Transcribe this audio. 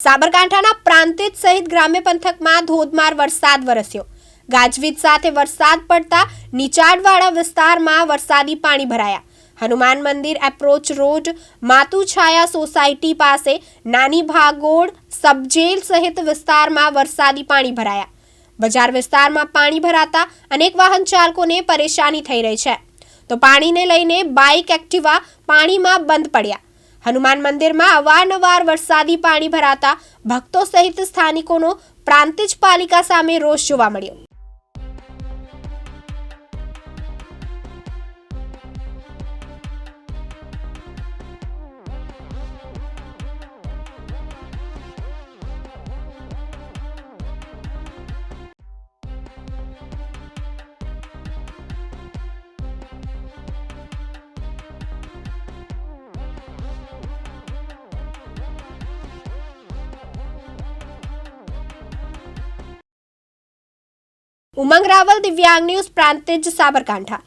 સાબરકાંઠાના પ્રાંતિજ સહિત ગ્રામ્ય પંથકમાં ધોધમાર વરસાદ વરસ્યો। ગાજવીજ સાથે વરસાદ પડતા નીચાણવાળા વિસ્તારમાં વરસાદી પાણી ભરાયા। હનુમાન મંદિર એપ્રોચ રોડ, માતુછાયા સોસાયટી પાસે નાની ભાગોળ સબજેલ સહિત વિસ્તારમાં વરસાદી પાણી ભરાયા। બજાર વિસ્તારમાં પાણી ભરાતા અનેક વાહન ચાલકોને પરેશાની થઈ રહી છે, તો પાણીને લઈને બાઇક એક્ટિવા પાણીમાં બંધ પડ્યા। હનુમાન મંદિરમાં અવારનવાર વરસાદી પાણી ભરાતા ભક્તો સહિત સ્થાનિકોનો પ્રાંતિજ પાલિકા સામે રોષ જોવા મળ્યો। ઉમંગ રાવલ, દિવ્યાંગ ન્યૂઝ, પ્રાંતિજ, સાબરકાંઠા।